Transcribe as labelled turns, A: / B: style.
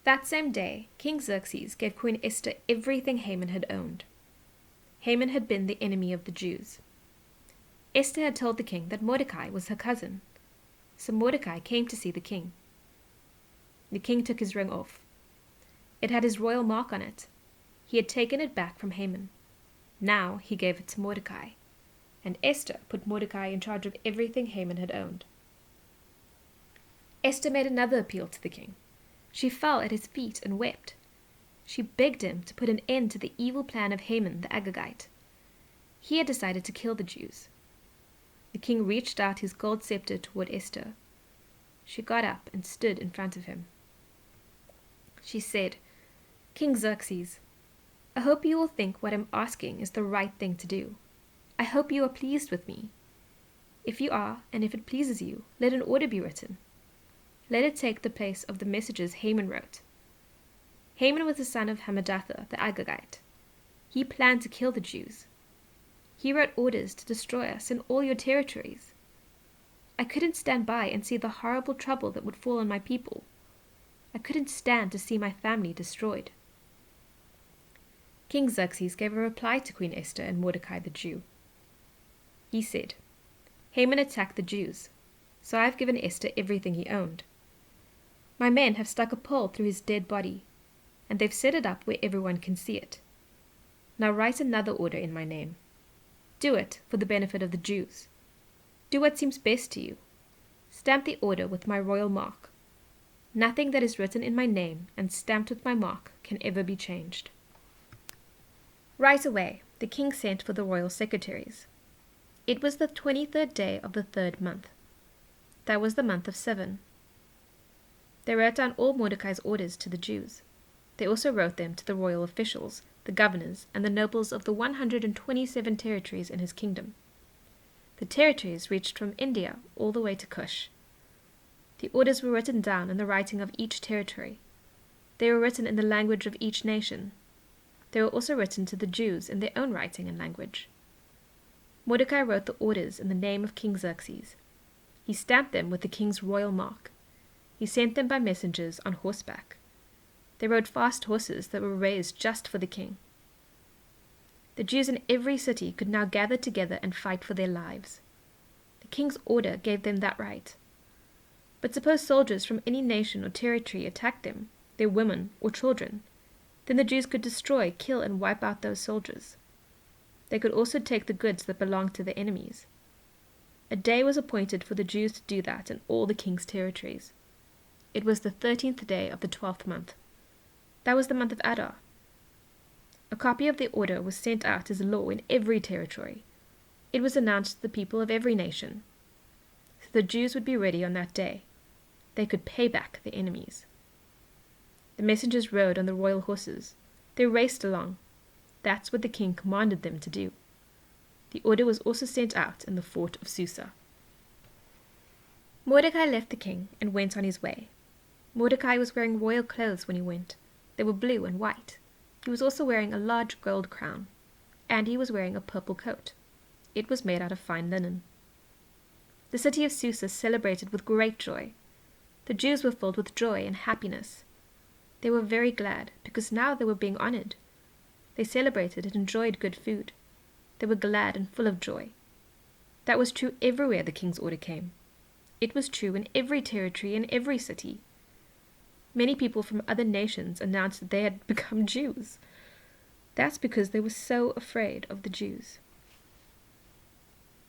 A: That same day, King Xerxes gave Queen Esther everything Haman had owned. Haman had been the enemy of the Jews. Esther had told the king that Mordecai was her cousin, so Mordecai came to see the king. The king took his ring off. It had his royal mark on it. He had taken it back from Haman. Now he gave it to Mordecai, and Esther put Mordecai in charge of everything Haman had owned. Esther made another appeal to the king. She fell at his feet and wept. She begged him to put an end to the evil plan of Haman the Agagite. He had decided to kill the Jews. The king reached out his gold scepter toward Esther. She got up and stood in front of him. She said, "King Xerxes, I hope you will think what I'm asking is the right thing to do. I hope you are pleased with me. If you are, and if it pleases you, let an order be written. Let it take the place of the messages Haman wrote. Haman was the son of Hammedatha the Agagite. He planned to kill the Jews. He wrote orders to destroy us in all your territories. I couldn't stand by and see the horrible trouble that would fall on my people. I couldn't stand to see my family destroyed." King Xerxes gave a reply to Queen Esther and Mordecai the Jew. He said, "Haman attacked the Jews, so I have given Esther everything he owned. My men have stuck a pole through his dead body, and they've set it up where everyone can see it. Now write another order in my name. Do it for the benefit of the Jews. Do what seems best to you. Stamp the order with my royal mark. Nothing that is written in my name and stamped with my mark can ever be changed." Right away, the king sent for the royal secretaries. It was the 23rd day of the 3rd month. That was the month of 7. They wrote down all Mordecai's orders to the Jews. They also wrote them to the royal officials, the governors, and the nobles of the 127 territories in his kingdom. The territories reached from India all the way to Kush. The orders were written down in the writing of each territory. They were written in the language of each nation. They were also written to the Jews in their own writing and language. Mordecai wrote the orders in the name of King Xerxes. He stamped them with the king's royal mark. He sent them by messengers on horseback. They rode fast horses that were raised just for the king. The Jews in every city could now gather together and fight for their lives. The king's order gave them that right. But suppose soldiers from any nation or territory attacked them, their women or children, then the Jews could destroy, kill, and wipe out those soldiers. They could also take the goods that belonged to their enemies. A day was appointed for the Jews to do that in all the king's territories. It was the 13th day of the 12th month. That was the month of Adar. A copy of the order was sent out as law in every territory. It was announced to the people of every nation. So the Jews would be ready on that day. They could pay back their enemies. The messengers rode on the royal horses. They raced along. That's what the king commanded them to do. The order was also sent out in the fort of Susa. Mordecai left the king and went on his way. Mordecai was wearing royal clothes when he went. They were blue and white. He was also wearing a large gold crown, and he was wearing a purple coat. It was made out of fine linen. The city of Susa celebrated with great joy. The Jews were filled with joy and happiness. They were very glad, because now they were being honored. They celebrated and enjoyed good food. They were glad and full of joy. That was true everywhere the king's order came. It was true in every territory and every city. Many people from other nations announced that they had become Jews. That's because they were so afraid of the Jews.